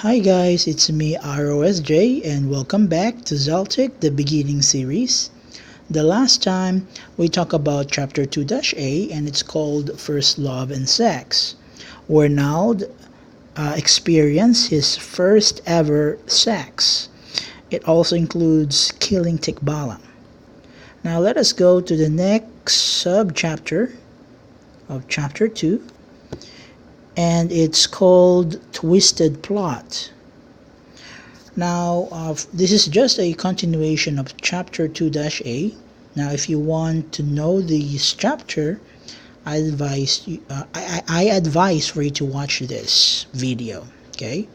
Hi guys, it's me ROSJ and welcome back to Xaltic, the beginning series. The last time we talked about chapter 2-A and it's called First Love and Sex, where Nald experienced his first ever sex. It also includes killing Tikbalang. Now let us go to the next sub-chapter of chapter 2, and it's called Twisted Plot. Now, this is just a continuation of chapter 2-A. Now, if you want to know this chapter, I advise for you to watch this video, okay?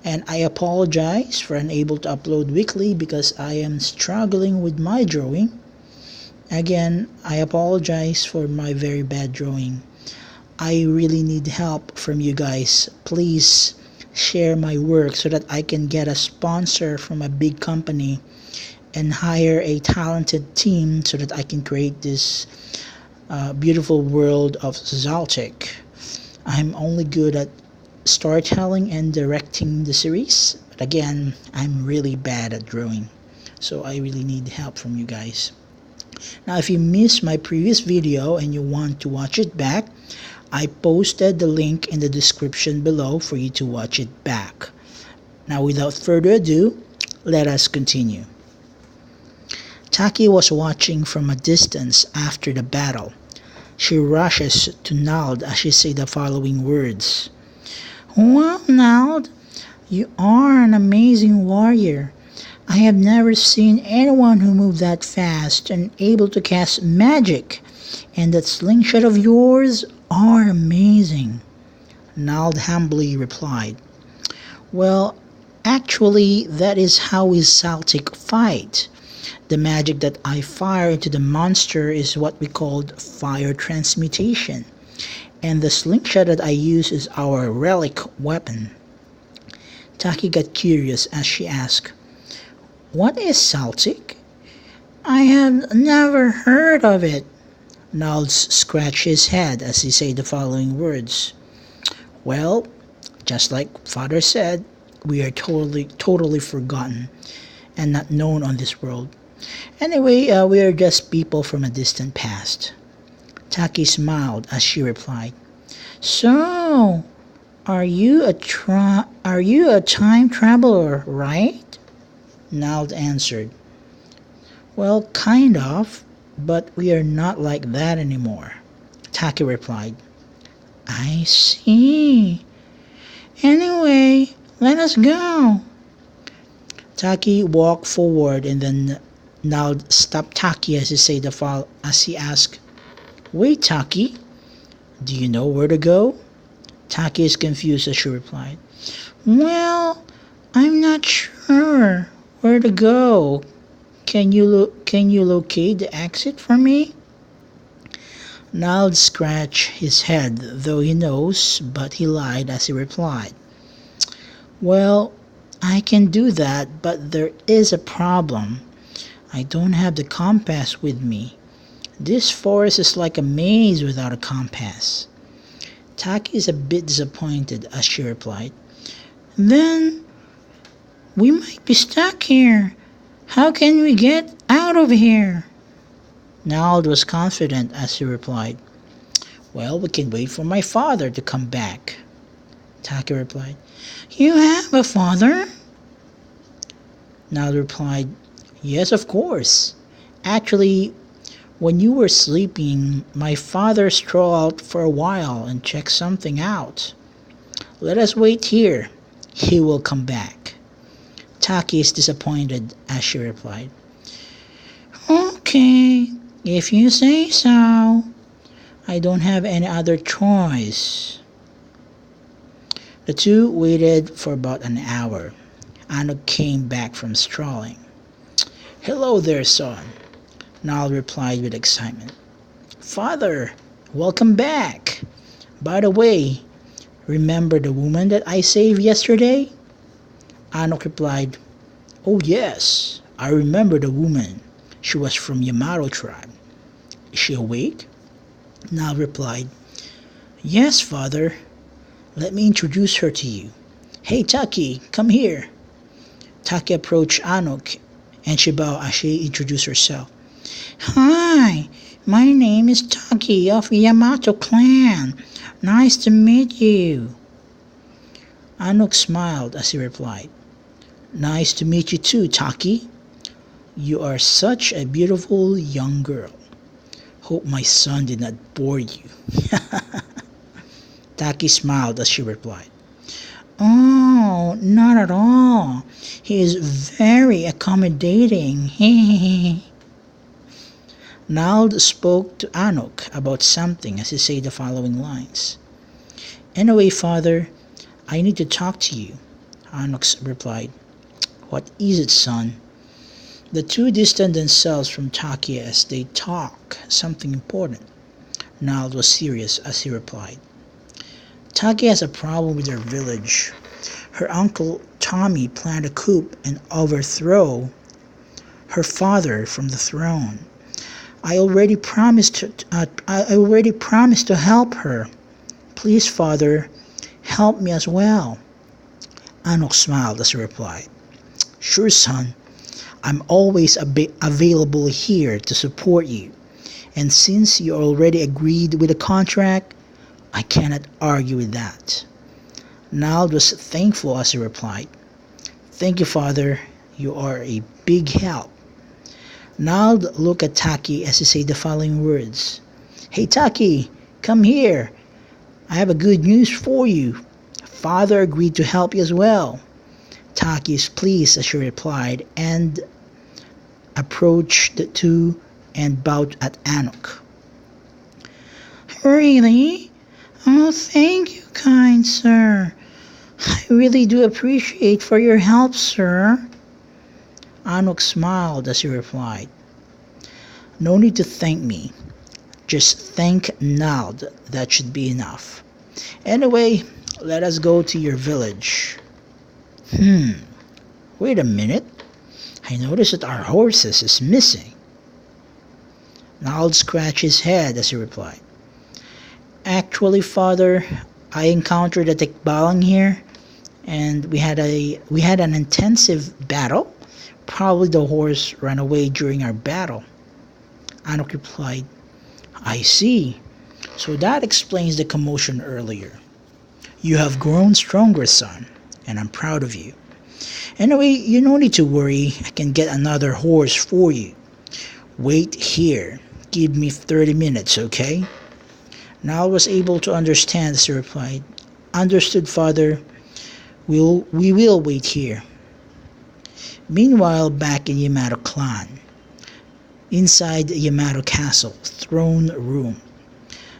And I apologize for unable to upload weekly because I am struggling with my drawing. Again, I apologize for my very bad drawing. I really need help from you guys. Please share my work so that I can get a sponsor from a big company and hire a talented team so that I can create this beautiful world of Xaltic. I'm only good at storytelling and directing the series, but again, I'm really bad at drawing, so I really need help from you guys. Now, if you missed my previous video and you want to watch it back, I posted the link in the description below for you to watch it back. Now, without further ado, let us continue. Taki was watching from a distance after the battle. She rushes to Nald as she says the following words. "Well, Nald, you are an amazing warrior. I have never seen anyone who moved that fast and able to cast magic, and that slingshot of yours are amazing." Nald humbly replied, "Well, actually, that is how we Xaltic fight. The magic that I fire into the monster is what we called fire transmutation, and the slingshot that I use is our relic weapon." Taki got curious as she asked, "What is Xaltic? I have never heard of it." Nald scratched his head as he said the following words. "Well, just like Father said, we are totally forgotten and not known on this world. Anyway, we are just people from a distant past." Taki smiled as she replied, "So, are you a time traveler, right?" Nald answered, "Well, kind of, but we are not like that anymore." Taki replied, "I see. Anyway, let us go." Taki walked forward and then Nald stopped Taki as he asked, "Wait, Taki, do you know where to go?" Taki is confused as she replied, "Well, I'm not sure where to go. Can you locate the exit for me?" Nald scratched his head, though he knows, but he lied as he replied, "Well, I can do that, but there is a problem. I don't have the compass with me. This forest is like a maze without a compass." Taki is a bit disappointed as she replied, "Then we might be stuck here. How can we get out of here?" Nald was confident as he replied, "Well, we can wait for my father to come back." Taki replied, "You have a father?" Nald replied, "Yes, of course. Actually, when you were sleeping, my father strolled out for a while and checked something out. Let us wait here. He will come back." Taki is disappointed as she replied, "Okay, if you say so. I don't have any other choice." The two waited for about an hour. Anuk came back from strolling. "Hello there, son," Nald replied with excitement. "Father, welcome back. By the way, remember the woman that I saved yesterday?" Anuk replied, "Oh yes, I remember the woman. She was from Yamato tribe. Is she awake?" Nald replied, "Yes, father. Let me introduce her to you. Hey Taki, come here. Taki approached Anok and she bowed as she introduced herself. Hi, my name is Taki of Yamato clan. Nice to meet you. Anok smiled as he replied, Nice to meet you too, Taki. You are such a beautiful young girl. Hope my son did not bore you. Taki smiled as she replied, Oh, not at all. He is very accommodating. Nald spoke to Anok about something as he said the following lines. Anyway, father, I need to talk to you. Anok replied, What is it, son? The two distanced themselves from Taki as they talk something important. Nald was serious as he replied, Taki has a problem with her village. Her uncle Tommy planned a coup and overthrow her father from the throne. I already promised to help her. Please, father, help me as well. Anok smiled as he replied, Sure, son. I'm always available here to support you. And since you already agreed with the contract, I cannot argue with that. Nald was thankful as he replied, Thank you, father. You are a big help. Nald looked at Taki as he said the following words. Hey Taki, come here. I have a good news for you. Father agreed to help you as well. Taki is pleased as she replied and approached the two and bowed at Anok. Really? Oh, thank you, kind sir. I really do appreciate for your help, sir. Anok smiled as he replied, No need to thank me. Just thank Nald. That should be enough. Anyway, let us go to your village. Wait a minute. I noticed that our horses is missing. Nald scratched his head as he replied, Actually, father, I encountered a tikbalang here, and we had an intensive battle. Probably the horse ran away during our battle. Anok replied, I see. So that explains the commotion earlier. You have grown stronger, son, and I'm proud of you. Anyway, you no need to worry. I can get another horse for you. Wait here. Give me 30 minutes, okay? Nal was able to understand as he replied, Understood, father. We will wait here. Meanwhile, back in Yamato clan, inside Yamato castle throne room,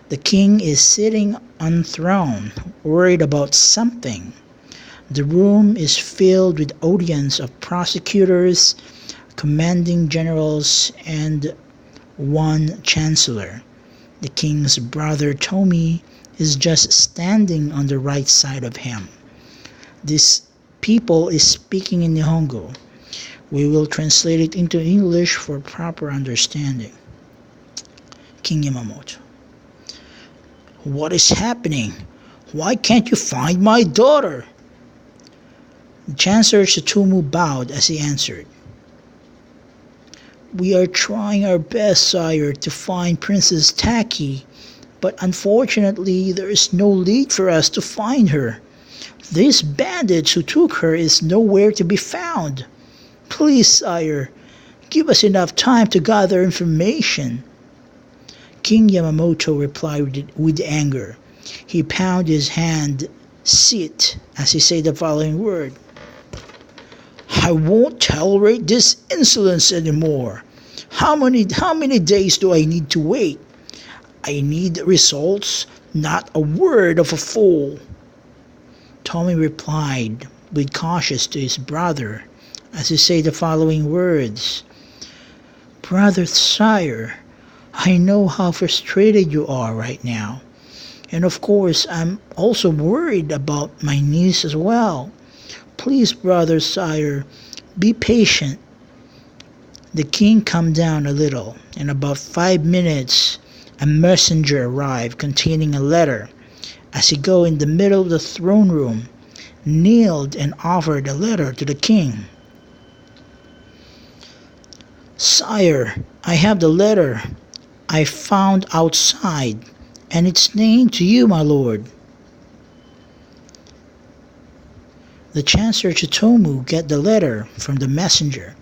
the king is sitting on throne, worried about something. The room is filled with audience of prosecutors, commanding generals, and one chancellor. The king's brother Tomi is just standing on the right side of him. This people is speaking in Nihongo. We will translate it into English for proper understanding. King Yamamoto. What is happening? Why can't you find my daughter? Chancellor Tsutomu bowed as he answered. We are trying our best, sire, to find Princess Taki, but unfortunately there is no lead for us to find her. This bandit who took her is nowhere to be found. Please, sire, give us enough time to gather information. King Yamamoto replied with anger. He pounded his hand, sit, as he said the following word. I won't tolerate this insolence anymore. How many days do I need to wait? I need results, not a word of a fool. Tommy replied with caution to his brother as he said the following words. Brother, sire, I know how frustrated you are right now. And of course, I'm also worried about my niece as well. Please, brother, sire, be patient. The king calmed down a little. In about 5 minutes, a messenger arrived containing a letter. As he go in the middle of the throne room, kneeled and offered a letter to the king. "Sire, I have the letter I found outside, and it's named to you, my lord." The Chancellor Chitomu get the letter from the messenger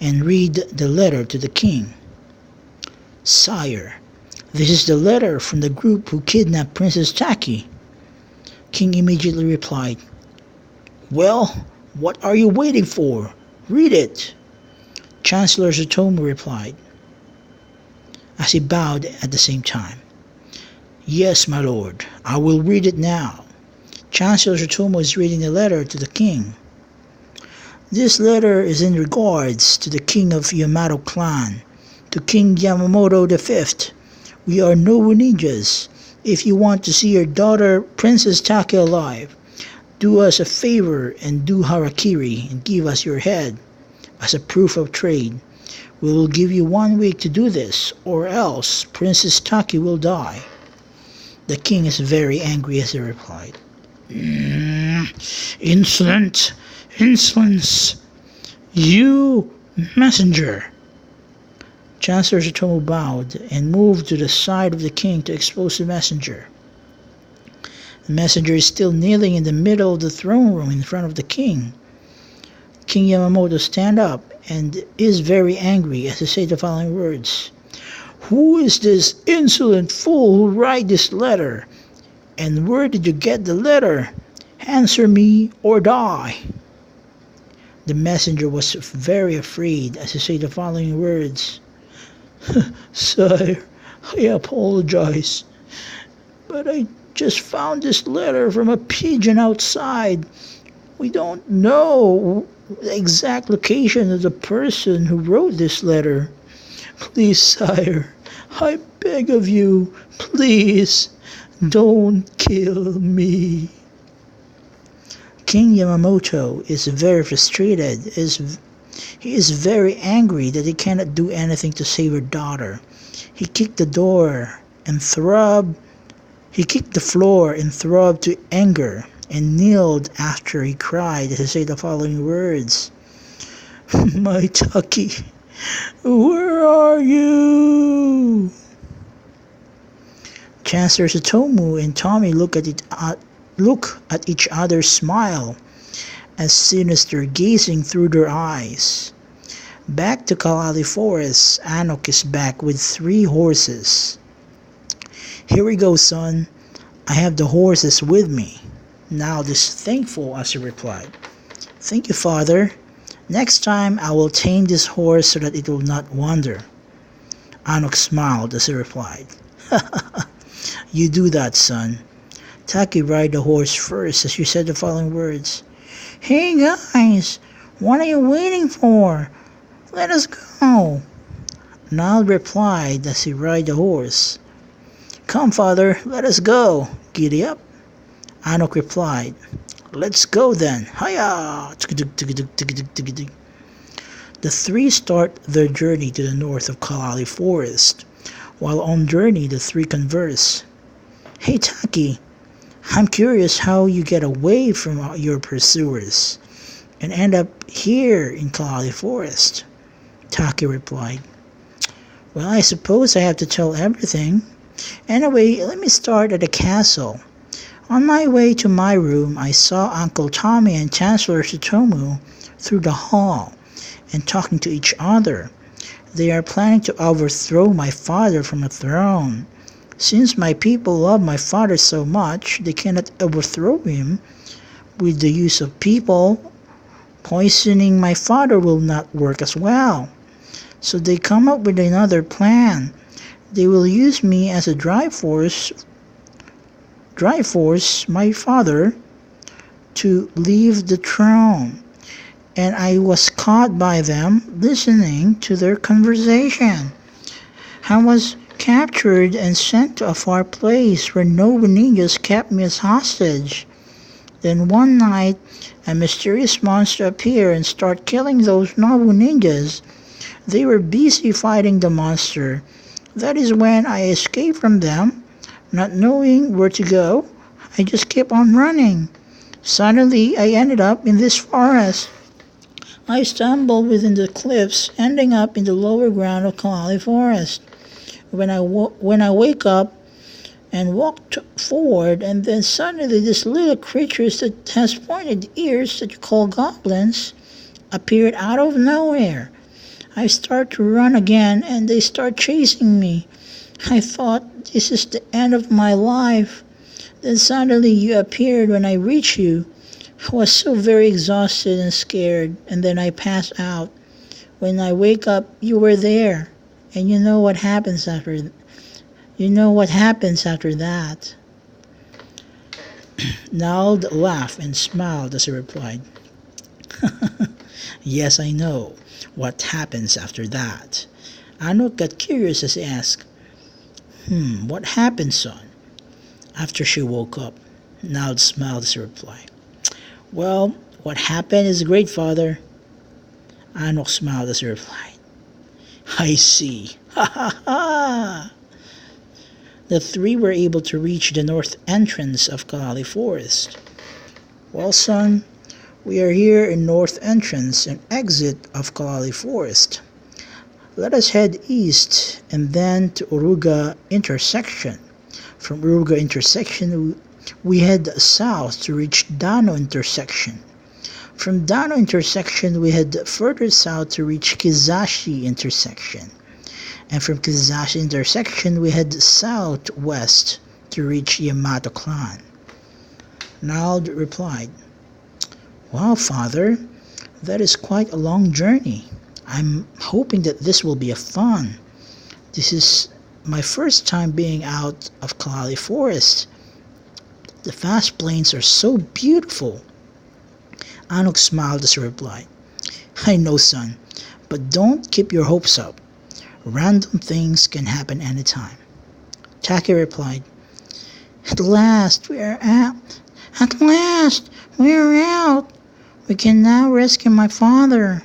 and read the letter to the king. "Sire, this is the letter from the group who kidnapped Princess Taki." King immediately replied, "Well, what are you waiting for? Read it." Chancellor Chitomu replied, as he bowed at the same time. "Yes, my lord, I will read it now." Chancellor Chitomu is reading the letter to the king. "This letter is in regards to the king of Yamato clan, to King Yamamoto V. We are noble ninjas. If you want to see your daughter Princess Taki alive, do us a favor and do harakiri and give us your head as a proof of trade. We will give you 1 week to do this, or else Princess Taki will die." The king is very angry as he replied, "Insolent! Insolence! You messenger!" Chancellor Chitomu bowed and moved to the side of the king to expose the messenger. The messenger is still kneeling in the middle of the throne room in front of the king. King Yamamoto stands up and is very angry as he says the following words, "Who is this insolent fool who wrote this letter? And where did you get the letter? Answer me or die." The messenger was very afraid as he said the following words, "Sire, I apologize, but I just found this letter from a pigeon outside. We don't know the exact location of the person who wrote this letter. Please, sire, I beg of you, please, don't kill me." King Yamamoto is very frustrated. He is very angry that he cannot do anything to save her daughter. He kicked the door and He kicked the floor and throbbed to anger and kneeled after he cried to say the following words, "My Taki, where are you?" Chancellor Chitomu and Tommy look at each other, smile as sinister gazing through their eyes. Back to Kalali Forest, Anok is back with 3 horses. "Here we go, son. I have the horses with me." Now this thankful as he replied, "Thank you, father. Next time I will tame this horse so that it will not wander." Anok smiled as he replied, "You do that, son." Taki ride the horse first as you said the following words, "Hey guys, what are you waiting for? Let us go." Nal replied as he ride the horse, "Come, father, let us go. Giddy up." Anok replied, "Let's go then. Hiya!" The 3 start their journey to the north of Kalali Forest. While on journey, the 3 converse. "Hey Taki, I'm curious how you get away from your pursuers and end up here in Kalali Forest." Taki replied, "Well, I suppose I have to tell everything. Anyway, let me start at the castle. On my way to my room, I saw Uncle Tommy and Chancellor Chitomu through the hall and talking to each other. They are planning to overthrow my father from the throne. Since my people love my father so much, they cannot overthrow him with the use of people. Poisoning my father will not work as well. So they come up with another plan. They will use me as a drive force my father to leave the throne. And I was caught by them listening to their conversation. I was captured and sent to a far place where no ninjas kept me as hostage. Then one night, a mysterious monster appeared and started killing those noble ninjas. They were busy fighting the monster. That is when I escaped from them. Not knowing where to go, I just kept on running. Suddenly, I ended up in this forest. I stumbled within the cliffs, ending up in the lower ground of Kalali Forest. When I wake up and walked forward, and then suddenly this little creature that has pointed ears that you call goblins appeared out of nowhere. I start to run again, and they start chasing me. I thought this is the end of my life. Then suddenly you appeared when I reached you. I was so very exhausted and scared, and then I passed out. When I wake up, you were there, and you know what happens after. You know what happens after that. Nald laughed and smiled as he replied, "Yes, I know what happens after that." Anuk got curious as he asked, what happened, son?" After she woke up, Nald smiled as he replied, "Well, what happened is great, father." Anuk smiled as he replied, "I see. Ha ha ha." The three were able to reach the north entrance of Kalali Forest. "Well, son, we are here in north entrance and exit of Kalali Forest. Let us head east and then to Uruga intersection. From Uruga intersection, we head south to reach Dano intersection. From Dano intersection, we head further south to reach Kizashi intersection. And from Kizashi intersection, we head southwest to reach Yamato clan." Nald replied, "Wow, father, that is quite a long journey. I'm hoping that this will be a fun. This is my first time being out of Kalali Forest. The vast plains are so beautiful." Anuk smiled as he replied, "I know, son, but don't keep your hopes up. Random things can happen anytime." Taki replied, "At last we are out. At last we are out. We can now rescue my father."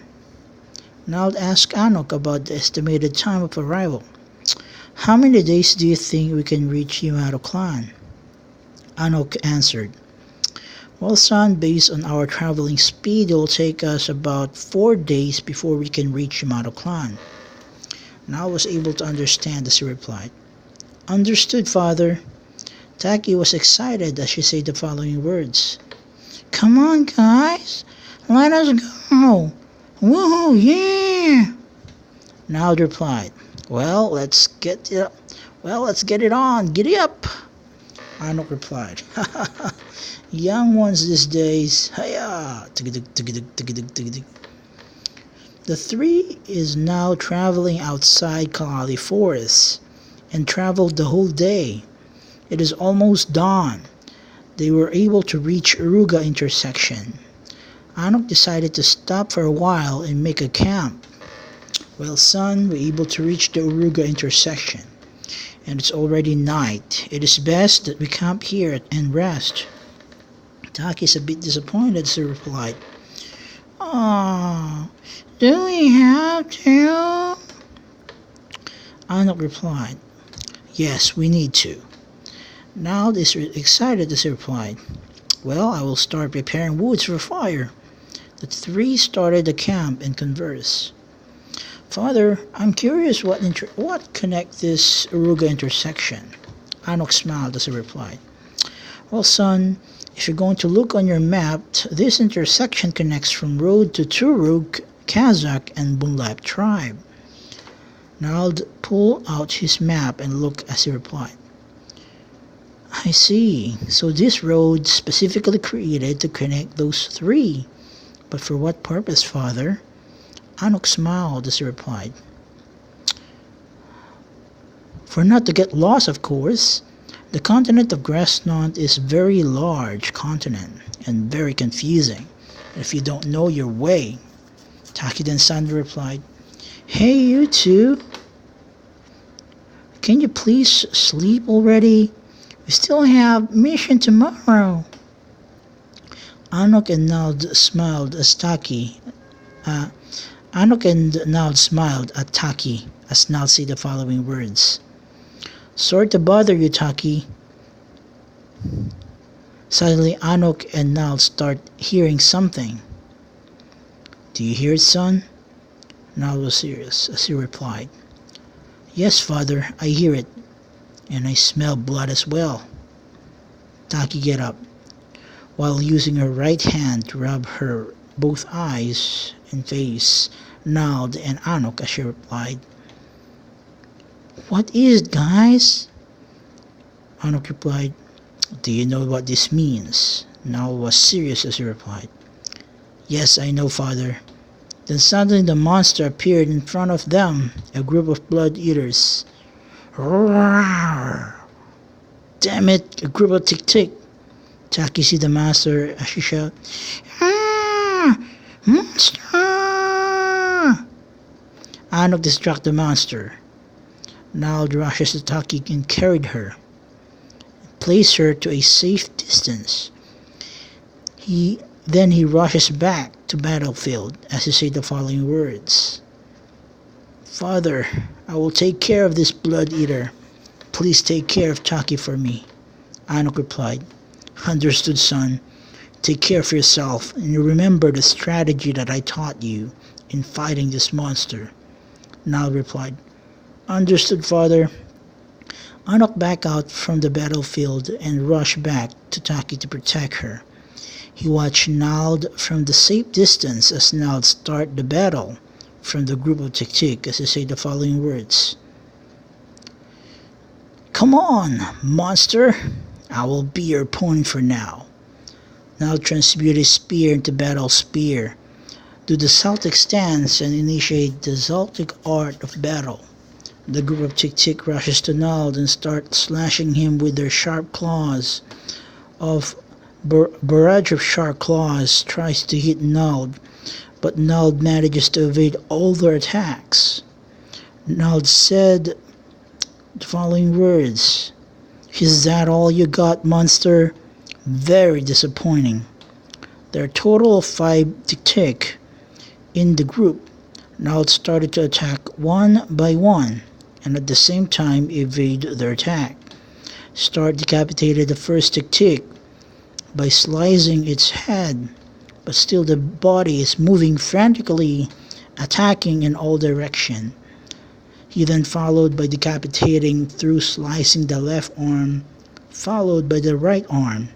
Nald asked Anuk about the estimated time of arrival. "How many days do you think we can reach Yamato clan?" Anuk answered, "Well, son, based on our traveling speed, it will take us about 4 days before we can reach Yamato clan." Nald was able to understand as he replied, "Understood, father." Taki was excited as she said the following words, "Come on, guys, let us go. Woohoo, yeah!" Nald replied, let's get it on. Giddy up." Anuk replied, "Ha ha ha. Young ones these days. Hiya! The three is now traveling outside Kalali Forest and traveled the whole day. It is almost dawn. They were able to reach Uruga intersection. Anuk decided to stop for a while and make a camp. "Well, son, we're able to reach the Uruga intersection, and it's already night. It is best that we camp here and rest." Taki is a bit disappointed, so replied, "Oh, do we have to?" Anuk replied, "Yes, we need to." Nald is excited as he replied, "I will start preparing woods for fire." The three started the camp and conversed. "Father, I'm curious what connect this Uruga intersection." Anuk smiled as he replied, "Well, son, if you're going to look on your map, this intersection connects from road to Turuk, Kazakh, and Bunlap tribe." Nald pulled out his map and looked as he replied, "I see. So this road specifically created to connect those three. But for what purpose, father?" Anuk smiled as he replied, "For not to get lost, of course. The continent of Grasnont is a very large continent and very confusing if you don't know your way." Taki then suddenly replied, "Hey, you two. Can you please sleep already? We still have mission tomorrow." Anuk and Nald smiled at Taki as Nald said the following words, "Sorry to bother you, Taki." Suddenly Anok and Nal start hearing something. Do you hear it, son? Nal was serious as he replied, Yes, father, I hear it, and I smell blood as well. Taki get up, while using her right hand to rub her both eyes and face, Nald and Anok as she replied, What is it, guys? Anok replied, Do you know what this means? Nald was serious as he replied, Yes, I know, father. Then suddenly the monster appeared in front of them, a group of blood eaters. Roar! Damn it, a group of tick-tick. Taki see the master as she shouted, Ah! Monster! Anok distracted the monster. Nald rushes to Taki and carried her, placed her to a safe distance. Then he rushes back to battlefield as he said the following words. Father, I will take care of this blood eater. Please take care of Taki for me. Anok replied, Understood, son. Take care of yourself, and you remember the strategy that I taught you in fighting this monster. Nal replied, Understood, father. Anok backed out from the battlefield and rushed back to Taki to protect her. He watched Nald from the safe distance as Nald started the battle from the group of Tik-Tik as he said the following words. Come on, monster! I will be your opponent for now. Nald transmuted his spear into battle spear. Do the Xaltic stance and initiate the Xaltic art of battle. The group of Tik-Tik rushes to Nald and start slashing him with their sharp claws. Barrage of sharp claws tries to hit Nald, but Nald manages to evade all their attacks. Nald said the following words, Is that all you got, monster? Very disappointing. There are a total of 5 Tik-Tik in the group. Nald started to attack one by one, and at the same time evade their attack. Start decapitated the first Tik-Tik by slicing its head, but still the body is moving frantically, attacking in all directions. He then followed by decapitating through slicing the left arm, followed by the right arm,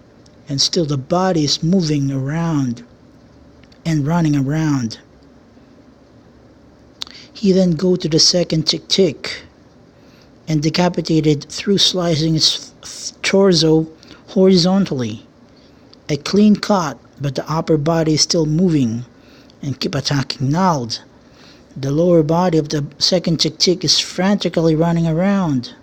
and still the body is moving around and running around. He then go to the second Tik-Tik and decapitated through slicing its torso horizontally. A clean cut, but the upper body is still moving and keep attacking Nald. The lower body of the second Tik-Tik is frantically running around.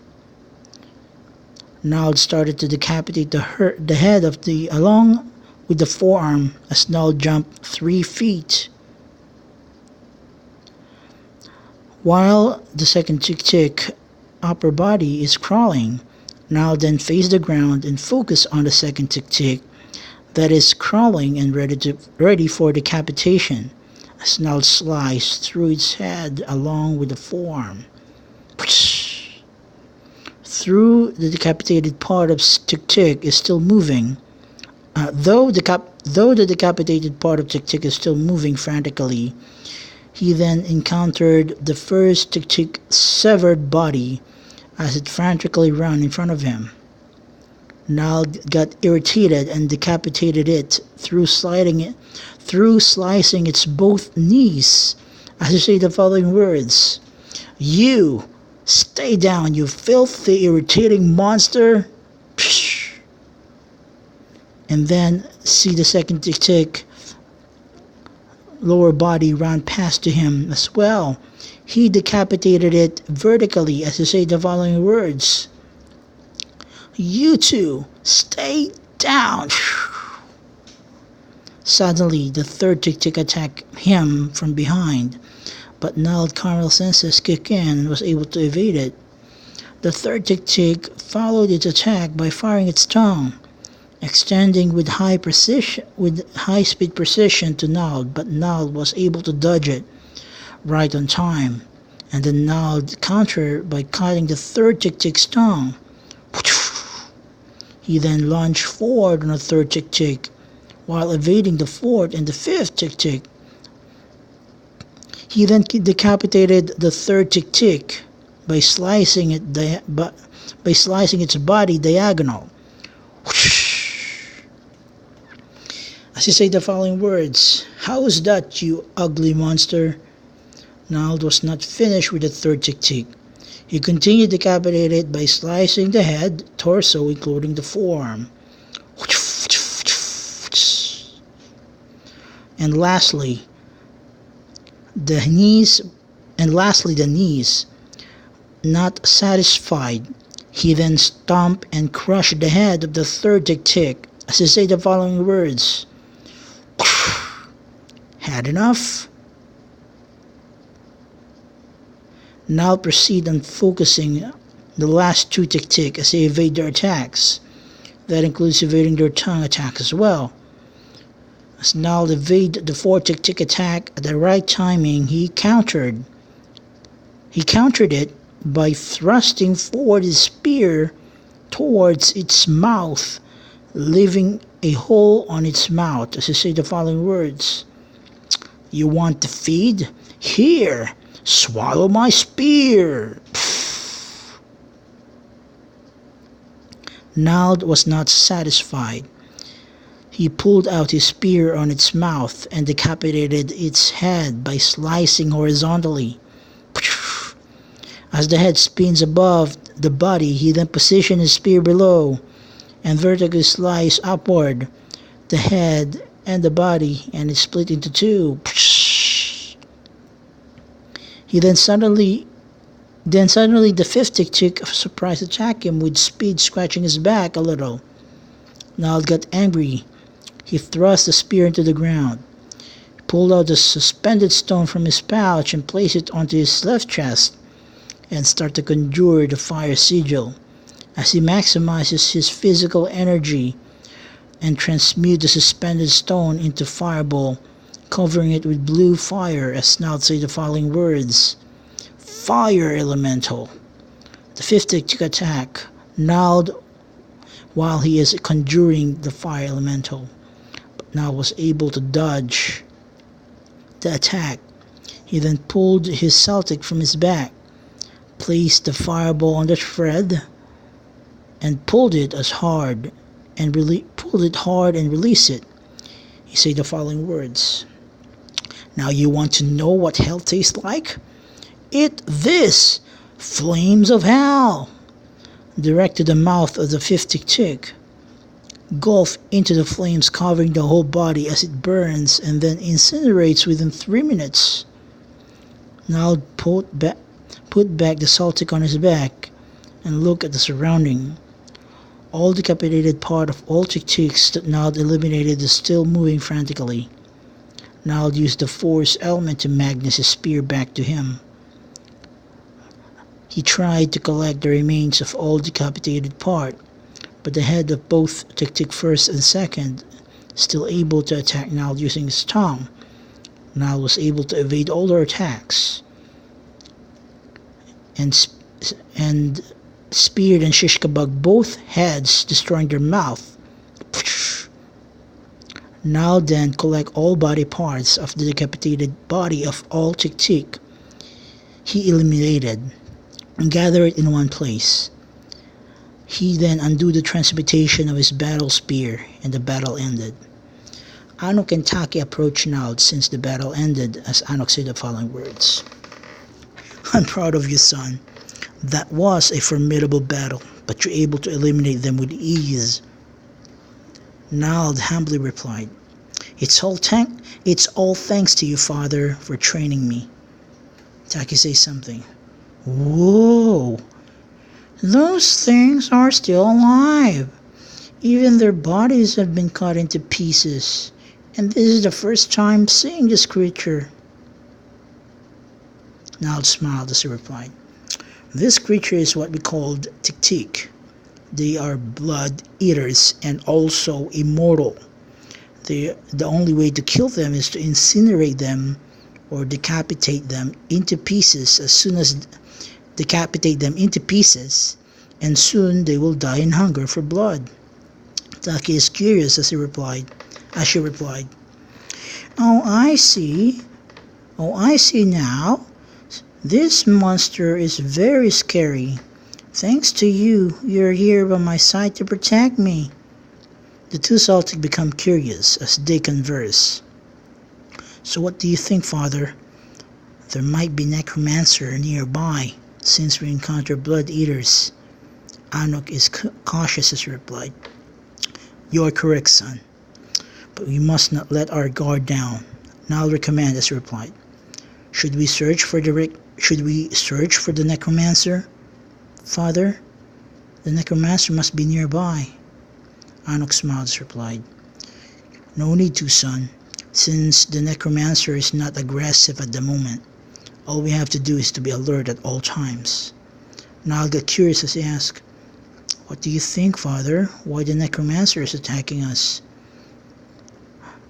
Nald started to decapitate the head of along with the forearm as Nald jumped 3 feet. While the second Tik-Tik upper body is crawling, Nald then faced the ground and focused on the second Tik-Tik that is crawling and ready for decapitation, as Nald sliced through its head along with the forearm. Through the decapitated part of Tik-Tik is still moving. Though the decapitated part of Tik-Tik is still moving frantically, he then encountered the first Tik-Tik severed body as it frantically ran in front of him. Nald got irritated and decapitated it through slicing its both knees as he said the following words. You! Stay down, you filthy, irritating monster! Psh! And then see the second Tik-Tik lower body ran past to him as well. He decapitated it vertically as he said the following words. You two, stay down! Suddenly, the third Tik-Tik attacked him from behind, but Nald Carmel senses kicked in and was able to evade it. The third Tik-Tik followed its attack by firing its tongue, extending with high-speed precision to Nald, but Nald was able to dodge it right on time, and then Nald countered by cutting the third Tik-Tik's tongue. He then lunged forward on the third tick-tick, while evading the fourth and the fifth tick-tick. He then decapitated the third tick-tick by slicing its body diagonal. As he said the following words, "How is that, you ugly monster?" Nald was not finished with the third tick-tick. He continued to decapitate it by slicing the head, torso, including the forearm. And lastly, the knees. Not satisfied, he then stomped and crushed the head of the third tick-tick, as he said the following words, "Had enough?" Now proceed on focusing the last two tick-tick as they evade their attacks. That includes evading their tongue attack as well. As Nald evaded the fourth tick-tick attack at the right timing, he countered it by thrusting forward his spear towards its mouth, leaving a hole on its mouth, as he said the following words, "You want to feed? Here, swallow my spear." Nald was not satisfied. He pulled out his spear on its mouth and decapitated its head by slicing horizontally. As the head spins above the body, he then positioned his spear below and vertically sliced upward the head and the body, and it split into two. Suddenly the fifth tick-tick of surprise attacked him with speed, scratching his back a little. Nald got angry. He thrust the spear into the ground, pulled out the suspended stone from his pouch and placed it onto his left chest, and started to conjure the fire sigil. As he maximizes his physical energy and transmute the suspended stone into fireball, covering it with blue fire, as Nald said the following words, "Fire elemental." The fifth tick attack, Nald, while he is conjuring the fire elemental, now was able to dodge the attack. He then pulled his Xaltic from his back, placed the fireball on the thread, and pulled it hard and released it. He said the following words, "Now you want to know what hell tastes like? Eat this, flames of hell!" Direct to the mouth of the fifth tick-tick. Gulf into the flames, covering the whole body as it burns and then incinerates within 3 minutes. Now put back the Xaltic on his back and look at the surrounding. All decapitated part of all tick-ticks that Nald eliminated is still moving frantically. Nald used the force element to magnet his spear back to him. He tried to collect the remains of all decapitated part, but the head of both tick-tick first and second, still able to attack Nald using his tongue. Nald was able to evade all their attacks and speared and shish kebab both heads, destroying their mouth. Nald then collect all body parts of the decapitated body of all tick-tick he eliminated and gather it in one place. He then undid the transmutation of his battle spear, and the battle ended. Anuk and Taki approached Nald since the battle ended, as Anuk said the following words, "I'm proud of you, son. That was a formidable battle, but you're able to eliminate them with ease." Nald humbly replied, It's all thanks to you, father, for training me." Taki says something. "Whoa! Those things are still alive. Even their bodies have been cut into pieces. And this is the first time seeing this creature." Nald smiled as he replied, "This creature is what we called tick-tick. They are blood eaters and also immortal. The only way to kill them is to incinerate them or decapitate them into pieces and soon they will die in hunger for blood. Taki is curious as she replied, "Oh, I see. Oh, I see now. This monster is very scary. Thanks to you, you're here by my side to protect me." The two Xaltic become curious as they converse. "So what do you think, Father? There might be necromancer nearby, since we encounter blood eaters." Anuk is cautious as he replied, "You are correct, son. But we must not let our guard down." Nal recommended as he replied, Should we search for the necromancer, Father? The necromancer must be nearby." Anuk smiled as replied, "No need to, son, since the necromancer is not aggressive at the moment. All we have to do is to be alert at all times." Nal got curious as he asked, "What do you think, Father? Why the necromancer is attacking us?"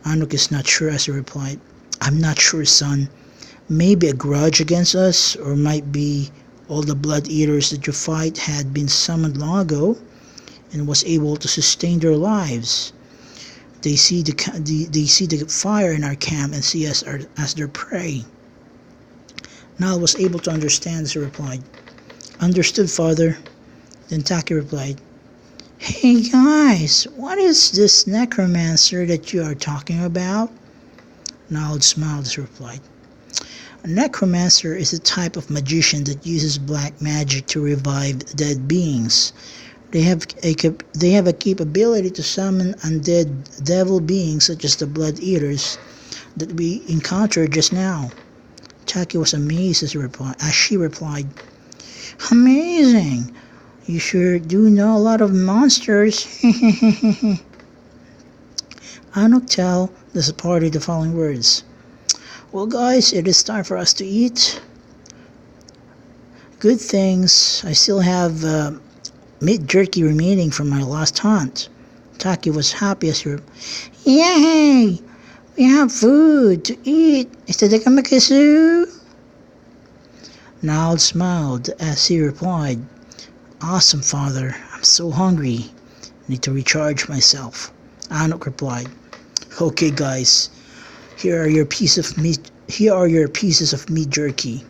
Anuk is not sure as he replied, "I'm not sure, son. Maybe a grudge against us, or might be all the blood eaters that you fight had been summoned long ago and was able to sustain their lives. They see the fire in our camp and see us as their prey." Nal was able to understand as he replied, "Understood, Father." Then Taki replied, "Hey guys, what is this necromancer that you are talking about?" Nal smiled as he replied, "A necromancer is a type of magician that uses black magic to revive dead beings. They have a capability to summon undead devil beings such as the blood eaters that we encountered just now." Taki was amazed as she replied, "Amazing! You sure do know a lot of monsters." Anuk tell the party the following words, "Well guys, it is time for us to eat. Good things I still have meat jerky remaining from my last hunt." Taki was happy as he "Yay! We have food to eat. Is the Dekamakasu?" Nal smiled as he replied, "Awesome, Father. I'm so hungry. Need to recharge myself." Anuk replied, "Okay, guys. Here are your pieces of meat jerky.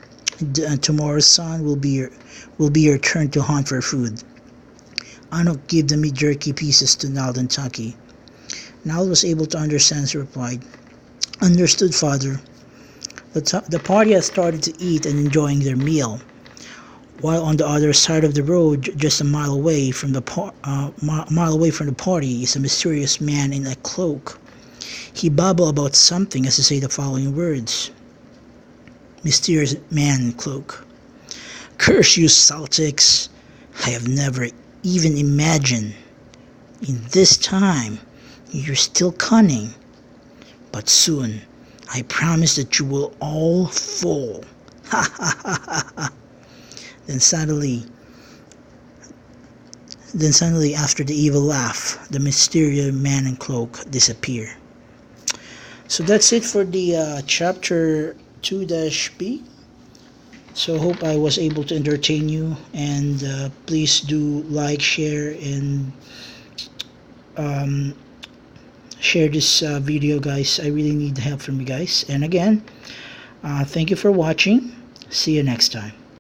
Tomorrow's sun will be your turn to hunt for food." Anuk gave the meat jerky pieces to Nal and Taki. Nal was able to understand as he replied, "Understood, Father." The party had started to eat and enjoying their meal, while on the other side of the road, just a mile away from the party, is a mysterious man in a cloak. He babbled about something as to say the following words. Mysterious man in cloak. "Curse you, Xaltics! I have never even imagined. In this time, you're still cunning. But soon, I promise that you will all fall." Ha ha ha ha ha. Then suddenly, after the evil laugh, the mysterious man in cloak disappeared. So that's it for the chapter 2-B. So hope I was able to entertain you, and please do like, share, and share this video, guys. I really need the help from you guys. And again, thank you for watching. See you next time.